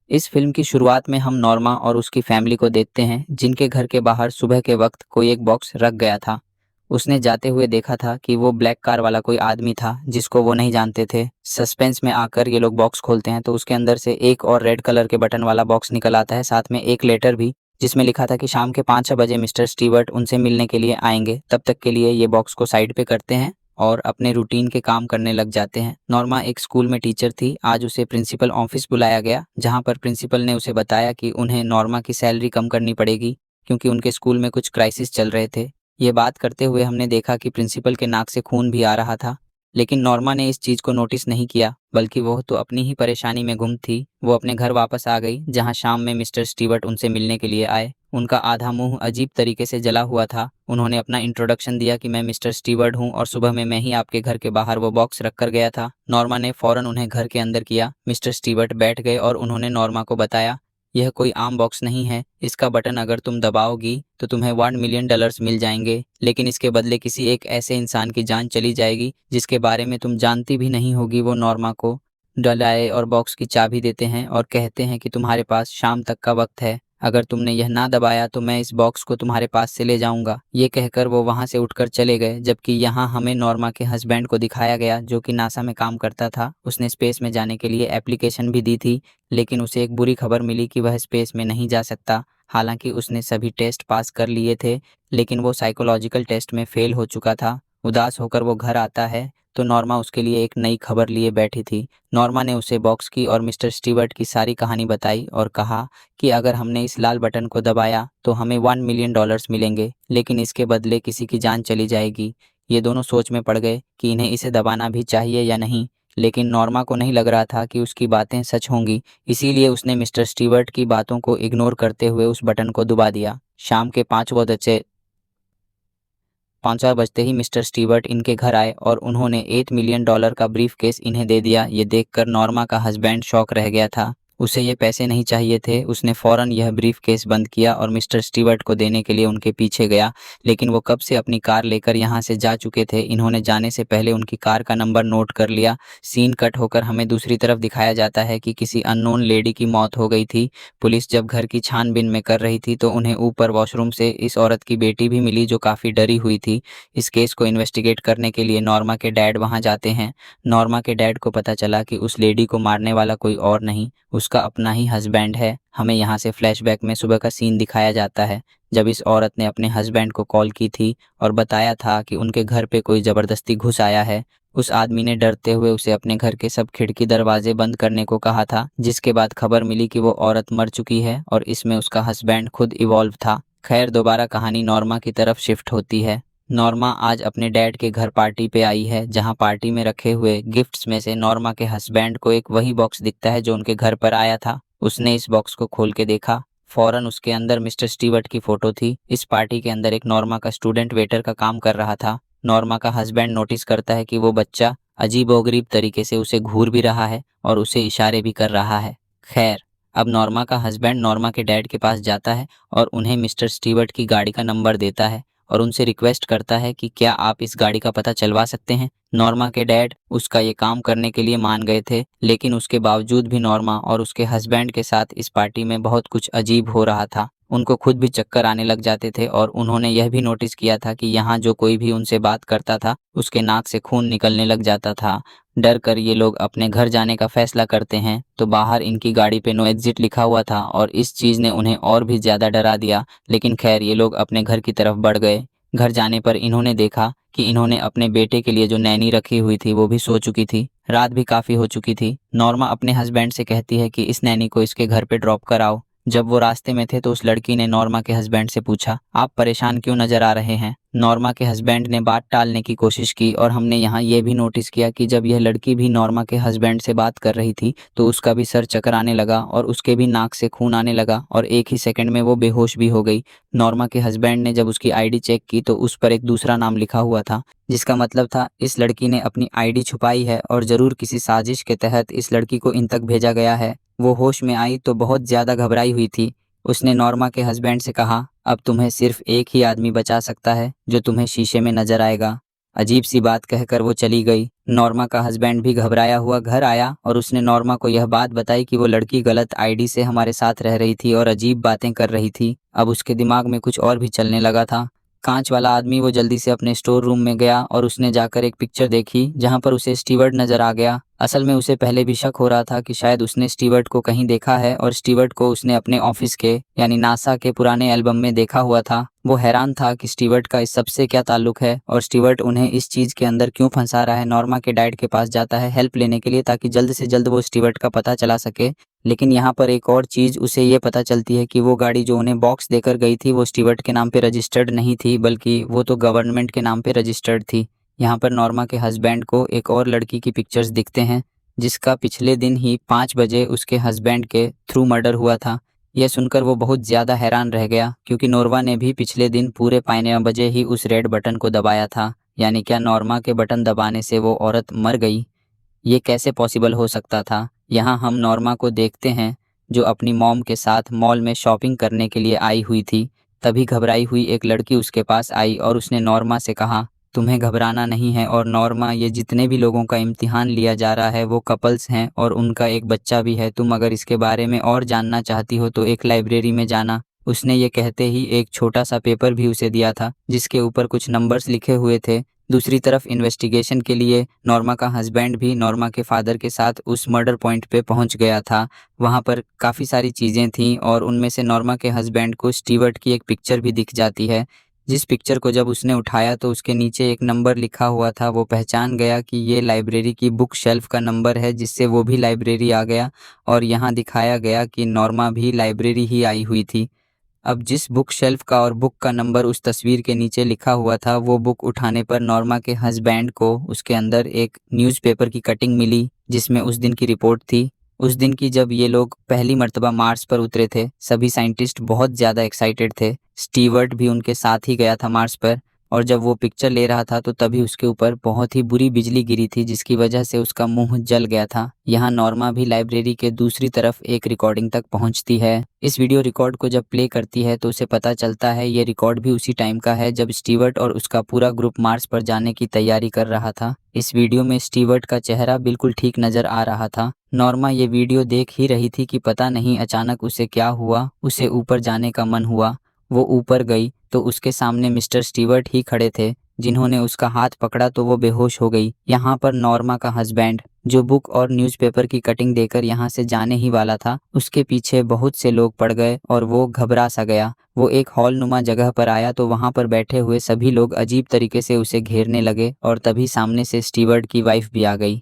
इस फिल्म की शुरुआत में हम नॉर्मा और उसकी फैमिली को देखते हैं, जिनके घर के बाहर सुबह के वक्त कोई एक बॉक्स रख गया था। उसने जाते हुए देखा था कि वो ब्लैक कार वाला कोई आदमी था जिसको वो नहीं जानते थे। सस्पेंस में आकर ये लोग बॉक्स खोलते हैं तो उसके अंदर से एक और रेड कलर के बटन वाला बॉक्स निकल आता है, साथ में एक लेटर भी जिसमें लिखा था कि शाम के 5-6 बजे मिस्टर स्टीवर्ट उनसे मिलने के लिए आएंगे। तब तक के लिए ये बॉक्स को साइड पे करते हैं और अपने रूटीन के काम करने लग जाते हैं। नॉर्मा एक स्कूल में टीचर थी। आज उसे प्रिंसिपल ऑफिस बुलाया गया, जहां पर प्रिंसिपल ने उसे बताया कि उन्हें नॉर्मा की सैलरी कम करनी पड़ेगी क्योंकि उनके स्कूल में कुछ क्राइसिस चल रहे थे। ये बात करते हुए हमने देखा कि प्रिंसिपल के नाक से खून भी आ रहा था, लेकिन नॉर्मा ने इस चीज़ को नोटिस नहीं किया, बल्कि वो तो अपनी ही परेशानी में गुम थी। वो अपने घर वापस आ गई, जहां शाम में मिस्टर स्टीवर्ट उनसे मिलने के लिए आए। उनका आधा मुंह अजीब तरीके से जला हुआ था। उन्होंने अपना इंट्रोडक्शन दिया कि मैं मिस्टर स्टीवर्ट हूं और सुबह में मैं ही आपके घर के बाहर वो बॉक्स रख कर गया था। नॉर्मा ने फौरन उन्हें घर के अंदर किया। मिस्टर स्टीवर्ट बैठ गए और उन्होंने नॉर्मा को बताया, यह कोई आम बॉक्स नहीं है। इसका बटन अगर तुम दबाओगी तो तुम्हें $1 मिलियन मिल जाएंगे, लेकिन इसके बदले किसी एक ऐसे इंसान की जान चली जाएगी जिसके बारे में तुम जानती भी नहीं होगी। वो नॉर्मा को डलाए और बॉक्स की चाबी देते हैं और कहते हैं कि तुम्हारे पास शाम तक का वक्त है। अगर तुमने यह ना दबाया तो मैं इस बॉक्स को तुम्हारे पास से ले जाऊंगा। ये कहकर वो वहां से उठकर चले गए, जबकि यहाँ हमें नॉर्मा के हस्बैंड को दिखाया गया जो कि नासा में काम करता था। उसने स्पेस में जाने के लिए एप्लीकेशन भी दी थी, लेकिन उसे एक बुरी खबर मिली कि वह स्पेस में नहीं जा सकता। हालांकि उसने सभी टेस्ट पास कर लिए थे, लेकिन वो साइकोलॉजिकल टेस्ट में फेल हो चुका था। उदास होकर वो घर आता है तो नॉर्मा उसके लिए एक नई खबर लिए बैठी थी। नॉर्मा ने उसे बॉक्स की और मिस्टर स्टीवर्ट की सारी कहानी बताई और कहा कि अगर हमने इस लाल बटन को दबाया तो हमें $1 मिलियन मिलेंगे, लेकिन इसके बदले किसी की जान चली जाएगी। ये दोनों सोच में पड़ गए कि इन्हें इसे दबाना भी चाहिए या नहीं, लेकिन नॉर्मा को नहीं लग रहा था कि उसकी बातें सच होंगी, इसीलिए उसने मिस्टर स्टीवर्ट की बातों को इग्नोर करते हुए उस बटन को दबा दिया। शाम के 5 बजते ही मिस्टर स्टीवर्ट इनके घर आए और उन्होंने $8 मिलियन का ब्रीफ केस इन्हें दे दिया। ये देखकर नॉर्मा का हस्बैंड शॉक रह गया था। उसे ये पैसे नहीं चाहिए थे। उसने फ़ौरन यह ब्रीफ केस बंद किया और मिस्टर स्टीवर्ट को देने के लिए उनके पीछे गया, लेकिन वो कब से अपनी कार लेकर यहाँ से जा चुके थे। इन्होंने जाने से पहले उनकी कार का नंबर नोट कर लिया। सीन कट होकर हमें दूसरी तरफ दिखाया जाता है कि किसी अननोन लेडी की मौत हो गई थी। पुलिस जब घर की छानबीन में कर रही थी तो उन्हें ऊपर वॉशरूम से इस औरत की बेटी भी मिली जो काफ़ी डरी हुई थी। इस केस को इन्वेस्टिगेट करने के लिए नॉर्मा के डैड वहां जाते हैं। नॉर्मा के डैड को पता चला कि उस लेडी को मारने वाला कोई और नहीं, उसका अपना ही हस्बैंड है। हमें यहाँ से फ्लैशबैक में सुबह का सीन दिखाया जाता है, जब इस औरत ने अपने हस्बैंड को कॉल की थी और बताया था कि उनके घर पे कोई ज़बरदस्ती घुस आया है। उस आदमी ने डरते हुए उसे अपने घर के सब खिड़की दरवाजे बंद करने को कहा था, जिसके बाद खबर मिली कि वो औरत मर चुकी है और इसमें उसका हस्बैंड खुद इवॉल्व था। खैर, दोबारा कहानी नॉर्मा की तरफ शिफ्ट होती है। नॉर्मा आज अपने डैड के घर पार्टी पे आई है, जहां पार्टी में रखे हुए गिफ्ट्स में से नॉर्मा के हस्बैंड को एक वही बॉक्स दिखता है जो उनके घर पर आया था। उसने इस बॉक्स को खोल के देखा। फौरन उसके अंदर मिस्टर स्टीवर्ट की फोटो थी। इस पार्टी के अंदर एक नॉर्मा का स्टूडेंट वेटर का काम कर रहा था। नॉर्मा का हस्बैंड नोटिस करता है कि वो बच्चा अजीबोगरीब तरीके से उसे घूर भी रहा है और उसे इशारे भी कर रहा है। खैर, अब नॉर्मा का हस्बैंड नॉर्मा के डैड के पास जाता है और उन्हें मिस्टर स्टीवर्ट की गाड़ी का नंबर देता है और उनसे रिक्वेस्ट करता है कि क्या आप इस गाड़ी का पता चलवा सकते हैं। नॉर्मा के डैड उसका ये काम करने के लिए मान गए थे, लेकिन उसके बावजूद भी नॉर्मा और उसके हस्बैंड के साथ इस पार्टी में बहुत कुछ अजीब हो रहा था। उनको खुद भी चक्कर आने लग जाते थे और उन्होंने यह भी नोटिस किया था कि यहाँ जो कोई भी उनसे बात करता था उसके नाक से खून निकलने लग जाता था। डर कर ये लोग अपने घर जाने का फैसला करते हैं तो बाहर इनकी गाड़ी पे नो एग्जिट लिखा हुआ था और इस चीज़ ने उन्हें और भी ज़्यादा डरा दिया। लेकिन खैर, ये लोग अपने घर की तरफ बढ़ गए। घर जाने पर इन्होंने देखा कि इन्होंने अपने बेटे के लिए जो नैनी रखी हुई थी वो भी सो चुकी थी। रात भी काफ़ी हो चुकी थी। नॉर्मा अपने हस्बैंड से कहती है कि इस नैनी को इसके घर पे ड्रॉप कराओ। जब वो रास्ते में थे तो उस लड़की ने नॉर्मा के हस्बैंड से पूछा, आप परेशान क्यों नजर आ रहे हैं। नॉर्मा के हस्बैंड ने बात टालने की कोशिश की और हमने यहाँ ये भी नोटिस किया कि जब यह लड़की भी नॉर्मा के हस्बैंड से बात कर रही थी तो उसका भी सर चकराने लगा और उसके भी नाक से खून आने लगा और एक ही सेकंड में वो बेहोश भी हो गई। नॉर्मा के हस्बैंड ने जब उसकी आईडी चेक की तो उस पर एक दूसरा नाम लिखा हुआ था, जिसका मतलब था इस लड़की ने अपनी आईडी छुपाई है और ज़रूर किसी साजिश के तहत इस लड़की को इन तक भेजा गया है। वो होश में आई तो बहुत ज़्यादा घबराई हुई थी। उसने नॉर्मा के हस्बैंड से कहा, अब तुम्हें सिर्फ एक ही आदमी बचा सकता है जो तुम्हें शीशे में नजर आएगा। अजीब सी बात कहकर वो चली गई। नॉर्मा का हस्बैंड भी घबराया हुआ घर आया और उसने नॉर्मा को यह बात बताई कि वो लड़की गलत आईडी से हमारे साथ रह रही थी और अजीब बातें कर रही थी। अब उसके दिमाग में कुछ और भी चलने लगा था। कांच वाला आदमी वो जल्दी से अपने स्टोर रूम में गया और उसने जाकर एक पिक्चर देखी जहां पर उसे स्टीवर्ट नजर आ गया। असल में उसे पहले भी शक हो रहा था कि शायद उसने स्टीवर्ट को कहीं देखा है और स्टीवर्ट को उसने अपने ऑफिस के यानी नासा के पुराने एल्बम में देखा हुआ था। वो हैरान था कि स्टीवर्ट का इस सबसे क्या ताल्लुक है और स्टीवर्ट उन्हें इस चीज़ के अंदर क्यों फंसा रहा है। नॉर्मा के डैड के पास जाता है हेल्प लेने के लिए ताकि जल्द से जल्द वो स्टीवर्ट का पता चला सके। लेकिन यहाँ पर एक और चीज़ उसे ये पता चलती है कि वो गाड़ी जो उन्हें बॉक्स देकर गई थी वो स्टीवर्ट के नाम पे रजिस्टर्ड नहीं थी, बल्कि वो तो गवर्नमेंट के नाम पे रजिस्टर्ड थी। यहाँ पर नॉर्मा के हस्बैंड को एक और लड़की की पिक्चर्स दिखते हैं जिसका पिछले दिन ही 5 बजे उसके हस्बैंड के थ्रू मर्डर हुआ था। यह सुनकर वो बहुत ज़्यादा हैरान रह गया क्योंकि नॉर्मा ने भी पिछले दिन पूरे 5 बजे ही उस रेड बटन को दबाया था। यानी क्या नॉर्मा के बटन दबाने से वो औरत मर गई? ये कैसे पॉसिबल हो सकता था? यहाँ हम नॉर्मा को देखते हैं जो अपनी मॉम के साथ मॉल में शॉपिंग करने के लिए आई हुई थी। तभी घबराई हुई एक लड़की उसके पास आई और उसने नॉर्मा से कहा, तुम्हें घबराना नहीं है। और नॉर्मा, ये जितने भी लोगों का इम्तिहान लिया जा रहा है वो कपल्स हैं और उनका एक बच्चा भी है। तुम अगर इसके बारे में और जानना चाहती हो तो एक लाइब्रेरी में जाना। उसने ये कहते ही एक छोटा सा पेपर भी उसे दिया था जिसके ऊपर कुछ नंबर्स लिखे हुए थे। दूसरी तरफ इन्वेस्टिगेशन के लिए नॉर्मा का हस्बैंड भी नॉर्मा के फादर के साथ उस मर्डर पॉइंट पे पहुंच गया था। वहां पर काफ़ी सारी चीज़ें थीं और उनमें से नॉर्मा के हस्बैंड को स्टीवर्ट की एक पिक्चर भी दिख जाती है। जिस पिक्चर को जब उसने उठाया तो उसके नीचे एक नंबर लिखा हुआ था। वो पहचान गया कि ये लाइब्रेरी की बुक शेल्फ का नंबर है, जिससे वो भी लाइब्रेरी आ गया और यहाँ दिखाया गया कि नॉर्मा भी लाइब्रेरी ही आई हुई थी। अब जिस बुक शेल्फ का और बुक का नंबर उस तस्वीर के नीचे लिखा हुआ था, वो बुक उठाने पर नॉर्मा के हस्बैंड को उसके अंदर एक न्यूज़पेपर की कटिंग मिली जिसमें उस दिन की रिपोर्ट थी। उस दिन की जब ये लोग पहली मर्तबा मार्स पर उतरे थे, सभी साइंटिस्ट बहुत ज़्यादा एक्साइटेड थे। स्टीवर्ट भी उनके साथ ही गया था मार्स पर और जब वो पिक्चर ले रहा था तो तभी उसके ऊपर बहुत ही बुरी बिजली गिरी थी जिसकी वजह से उसका मुंह जल गया था। यहाँ नॉर्मा भी लाइब्रेरी के दूसरी तरफ एक रिकॉर्डिंग तक पहुँचती है। इस वीडियो रिकॉर्ड को जब प्ले करती है तो उसे पता चलता है ये रिकॉर्ड भी उसी टाइम का है जब स्टीवर्ट और उसका पूरा ग्रुप मार्स पर जाने की तैयारी कर रहा था। इस वीडियो में स्टीवर्ट का चेहरा बिल्कुल ठीक नजर आ रहा था। नॉर्मा ये वीडियो देख ही रही थी कि पता नहीं अचानक उसे क्या हुआ, उसे ऊपर जाने का मन हुआ। वो ऊपर गई तो उसके सामने मिस्टर स्टीवर्ट ही खड़े थे जिन्होंने उसका हाथ पकड़ा तो वो बेहोश हो गई। यहाँ पर नॉर्मा का हस्बैंड जो बुक और न्यूज़पेपर की कटिंग देकर यहाँ से जाने ही वाला था, उसके पीछे बहुत से लोग पड़ गए और वो घबरा सा गया। वो एक हॉल नुमा जगह पर आया तो वहाँ पर बैठे हुए सभी लोग अजीब तरीके से उसे घेरने लगे और तभी सामने से स्टीवर्ट की वाइफ भी आ गई,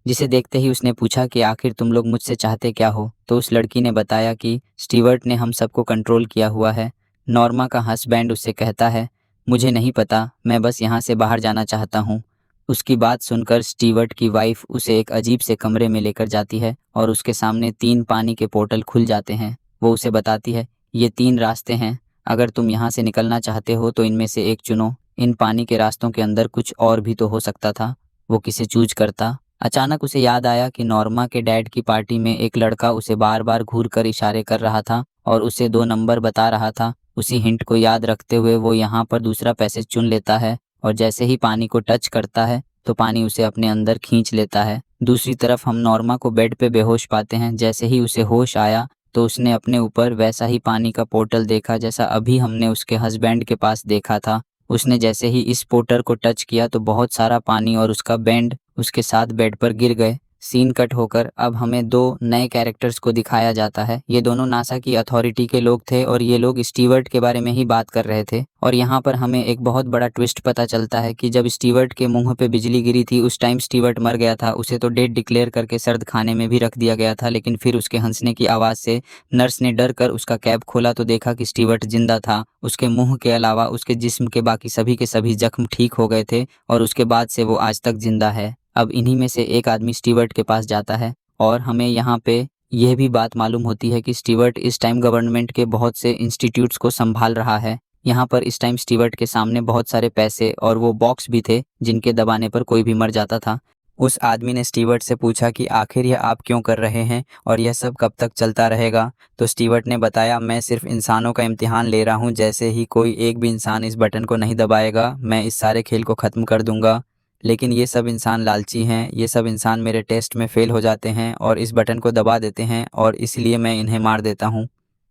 जिसे देखते ही उसने पूछा कि आखिर तुम लोग मुझसे चाहते क्या हो। तो उस लड़की ने बताया कि स्टीवर्ट ने हम सबको कंट्रोल किया हुआ है। नॉर्मा का हस्बैंड उससे कहता है, मुझे नहीं पता, मैं बस यहाँ से बाहर जाना चाहता हूँ। उसकी बात सुनकर स्टीवर्ट की वाइफ उसे एक अजीब से कमरे में लेकर जाती है और उसके सामने 3 पानी के पोर्टल खुल जाते हैं। वो उसे बताती है, ये 3 रास्ते हैं, अगर तुम यहाँ से निकलना चाहते हो तो इनमें से एक चुनो। इन पानी के रास्तों के अंदर कुछ और भी तो हो सकता था। वो किसे चूज करता? अचानक उसे याद आया कि नॉर्मा के डैड की पार्टी में एक लड़का उसे बार बार घूर कर इशारे कर रहा था और उसे 2 नंबर बता रहा था। उसी हिंट को याद रखते हुए वो यहाँ पर दूसरा पैसेज चुन लेता है और जैसे ही पानी को टच करता है तो पानी उसे अपने अंदर खींच लेता है। दूसरी तरफ हम नॉर्मा को बेड पे बेहोश पाते हैं। जैसे ही उसे होश आया तो उसने अपने ऊपर वैसा ही पानी का पोर्टल देखा जैसा अभी हमने उसके हस्बैंड के पास देखा था। उसने जैसे ही इस पोर्टल को टच किया तो बहुत सारा पानी और उसका बैंड उसके साथ बेड पर गिर गए। सीन कट होकर अब हमें 2 नए कैरेक्टर्स को दिखाया जाता है। ये दोनों नासा की अथॉरिटी के लोग थे और ये लोग स्टीवर्ट के बारे में ही बात कर रहे थे। और यहाँ पर हमें एक बहुत बड़ा ट्विस्ट पता चलता है कि जब स्टीवर्ट के मुंह पे बिजली गिरी थी उस टाइम स्टीवर्ट मर गया था। उसे तो डेड डिक्लेयर करके सर्द खाने में भी रख दिया गया था, लेकिन फिर उसके हंसने की आवाज़ से नर्स ने डर कर उसका कैप खोला तो देखा कि स्टीवर्ट जिंदा था। उसके मुंह के अलावा उसके जिस्म के बाकी सभी के सभी जख्म ठीक हो गए थे और उसके बाद से वो आज तक जिंदा है। अब इन्हीं में से एक आदमी स्टीवर्ट के पास जाता है और हमें यहाँ पे यह भी बात मालूम होती है कि स्टीवर्ट इस टाइम गवर्नमेंट के बहुत से इंस्टीट्यूट्स को संभाल रहा है। यहाँ पर इस टाइम स्टीवर्ट के सामने बहुत सारे पैसे और वो बॉक्स भी थे जिनके दबाने पर कोई भी मर जाता था। उस आदमी ने स्टीवर्ट से पूछा कि आखिर यह आप क्यों कर रहे हैं और यह सब कब तक चलता रहेगा। तो स्टीवर्ट ने बताया, मैं सिर्फ इंसानों का इम्तिहान ले रहा हूँ, जैसे ही कोई एक भी इंसान इस बटन को नहीं दबाएगा मैं इस सारे खेल को ख़त्म कर दूंगा। लेकिन ये सब इंसान लालची हैं, ये सब इंसान मेरे टेस्ट में फ़ेल हो जाते हैं और इस बटन को दबा देते हैं और इसलिए मैं इन्हें मार देता हूँ।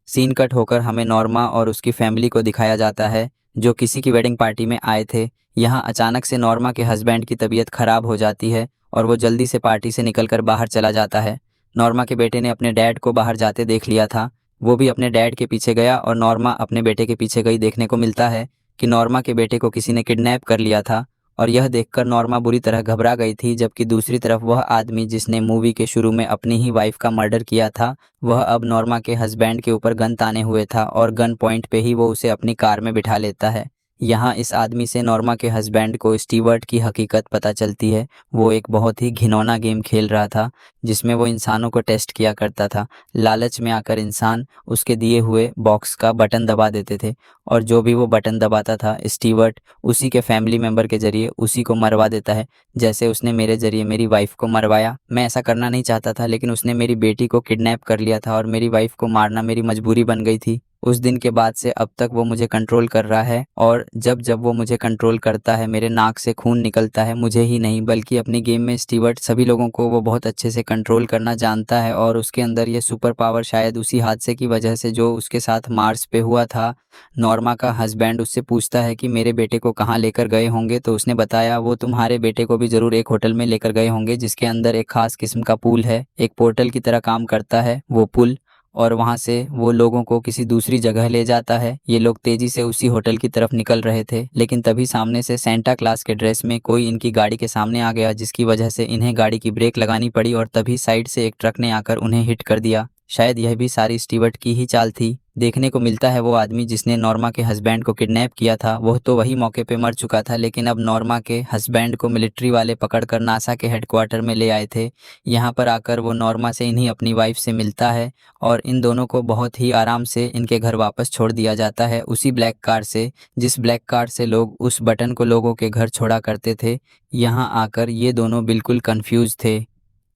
सीन कट होकर हमें नॉर्मा और उसकी फैमिली को दिखाया जाता है, जो किसी की वेडिंग पार्टी में आए थे। यहाँ अचानक से नॉर्मा के हस्बैंड की तबीयत खराब हो जाती है और वो जल्दी से पार्टी से निकलकर बाहर चला जाता है। नॉर्मा के बेटे ने अपने डैड को बाहर जाते देख लिया था। वो भी अपने डैड के पीछे गया और नॉर्मा अपने बेटे के पीछे गई। देखने को मिलता है कि नॉर्मा के बेटे को किसी ने किडनैप कर लिया था और यह देखकर नॉर्मा बुरी तरह घबरा गई थी। जबकि दूसरी तरफ वह आदमी जिसने मूवी के शुरू में अपनी ही वाइफ का मर्डर किया था, वह अब नॉर्मा के हस्बैंड के ऊपर गन ताने हुए था और गन पॉइंट पे ही वो उसे अपनी कार में बिठा लेता है। यहाँ इस आदमी से नॉर्मा के हस्बैंड को स्टीवर्ट की हकीकत पता चलती है। वो एक बहुत ही घिनौना गेम खेल रहा था जिसमें वो इंसानों को टेस्ट किया करता था। लालच में आकर इंसान उसके दिए हुए बॉक्स का बटन दबा देते थे और जो भी वो बटन दबाता था स्टीवर्ट उसी के फैमिली मेम्बर के ज़रिए उसी को मरवा देता है। जैसे उसने मेरे ज़रिए मेरी वाइफ को मरवाया। मैं ऐसा करना नहीं चाहता था, लेकिन उसने मेरी बेटी को किडनैप कर लिया था और मेरी वाइफ को मारना मेरी मजबूरी बन गई थी। उस दिन के बाद से अब तक वो मुझे कंट्रोल कर रहा है और जब जब वो मुझे कंट्रोल करता है मेरे नाक से खून निकलता है। मुझे ही नहीं बल्कि अपनी गेम में स्टीवर्ट सभी लोगों को वो बहुत अच्छे से कंट्रोल करना जानता है और उसके अंदर ये सुपर पावर शायद उसी हादसे की वजह से जो उसके साथ मार्स पे हुआ था। नॉर्मा का हस्बैंड उससे पूछता है कि मेरे बेटे को कहाँ लेकर गए होंगे, तो उसने बताया वो तुम्हारे बेटे को भी ज़रूर एक होटल में लेकर गए होंगे जिसके अंदर एक ख़ास किस्म का पूल है, एक पोर्टल की तरह काम करता है वो पुल, और वहाँ से वो लोगों को किसी दूसरी जगह ले जाता है। ये लोग तेज़ी से उसी होटल की तरफ निकल रहे थे, लेकिन तभी सामने से सेंटा क्लास के ड्रेस में कोई इनकी गाड़ी के सामने आ गया, जिसकी वजह से इन्हें गाड़ी की ब्रेक लगानी पड़ी और तभी साइड से एक ट्रक ने आकर उन्हें हिट कर दिया। शायद यह भी सारी स्टीवर्ट की ही चाल थी। देखने को मिलता है वो आदमी जिसने नॉर्मा के हस्बैंड को किडनैप किया था वह तो वही मौके पे मर चुका था, लेकिन अब नॉर्मा के हस्बैंड को मिलिट्री वाले पकड़कर नासा के हेडक्वार्टर में ले आए थे। यहाँ पर आकर वो नॉर्मा से इन्हीं अपनी वाइफ से मिलता है और इन दोनों को बहुत ही आराम से इनके घर वापस छोड़ दिया जाता है, उसी ब्लैक कार से जिस ब्लैक कार से लोग उस बटन को लोगों के घर छोड़ा करते थे। यहाँ आकर ये दोनों बिल्कुल कंफ्यूज थे।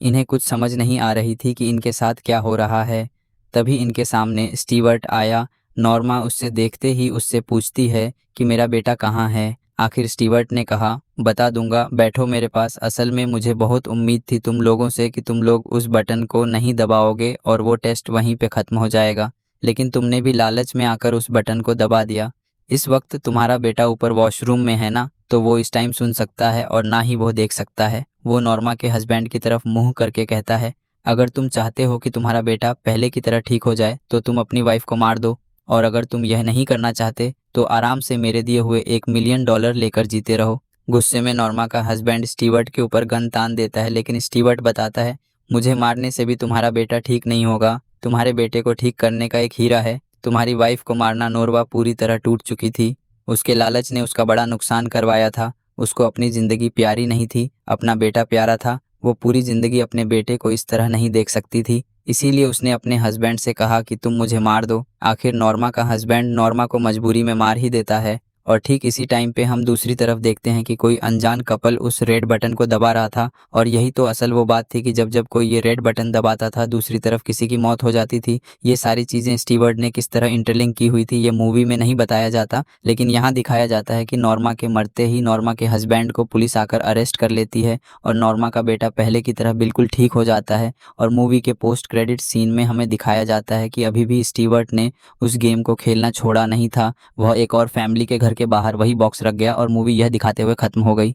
इन्हें कुछ समझ नहीं आ रही थी कि इनके साथ क्या हो रहा है। तभी इनके सामने स्टीवर्ट आया। नॉर्मा उससे देखते ही उससे पूछती है कि मेरा बेटा कहाँ है। आखिर स्टीवर्ट ने कहा, बता दूंगा, बैठो मेरे पास। असल में मुझे बहुत उम्मीद थी तुम लोगों से कि तुम लोग उस बटन को नहीं दबाओगे और वो टेस्ट वहीं पे ख़त्म हो जाएगा, लेकिन तुमने भी लालच में आकर उस बटन को दबा दिया। इस वक्त तुम्हारा बेटा ऊपर वॉशरूम में है ना, तो वो इस टाइम सुन सकता है और ना ही वो देख सकता है। वो नॉर्मा के हस्बैंड की तरफ मुंह करके कहता है, अगर तुम चाहते हो कि तुम्हारा बेटा पहले की तरह ठीक हो जाए तो तुम अपनी वाइफ को मार दो, और अगर तुम यह नहीं करना चाहते तो आराम से मेरे दिए हुए $1 मिलियन लेकर जीते रहो। गुस्से में नॉर्मा का हस्बैंड स्टीवर्ट के ऊपर गन तान देता है, लेकिन स्टीवर्ट बताता है, मुझे मारने से भी तुम्हारा बेटा ठीक नहीं होगा। तुम्हारे बेटे को ठीक करने का एक हीरा है। तुम्हारी वाइफ को मारना नॉर्मा पूरी तरह टूट चुकी थी। उसके लालच ने उसका बड़ा नुकसान करवाया था। उसको अपनी ज़िंदगी प्यारी नहीं थी, अपना बेटा प्यारा था। वो पूरी ज़िंदगी अपने बेटे को इस तरह नहीं देख सकती थी। इसीलिए उसने अपने हस्बैंड से कहा कि तुम मुझे मार दो। आखिर नॉर्मा का हस्बैंड नॉर्मा को मजबूरी में मार ही देता है। और ठीक इसी टाइम पे हम दूसरी तरफ देखते हैं कि कोई अनजान कपल उस रेड बटन को दबा रहा था, और यही तो असल वो बात थी कि जब जब कोई ये रेड बटन दबाता था दूसरी तरफ किसी की मौत हो जाती थी। ये सारी चीज़ें स्टीवर्ट ने किस तरह इंटरलिंक की हुई थी ये मूवी में नहीं बताया जाता, लेकिन यहाँ दिखाया जाता है कि नॉर्मा के मरते ही नॉर्मा के हस्बैंड को पुलिस आकर अरेस्ट कर लेती है और नॉर्मा का बेटा पहले की तरह बिल्कुल ठीक हो जाता है। और मूवी के पोस्ट क्रेडिट सीन में हमें दिखाया जाता है कि अभी भी स्टीवर्ट ने उस गेम को खेलना छोड़ा नहीं था। वह एक और फैमिली के घर के बाहर वही बॉक्स रख गया और मूवी यह दिखाते हुए ख़त्म हो गई।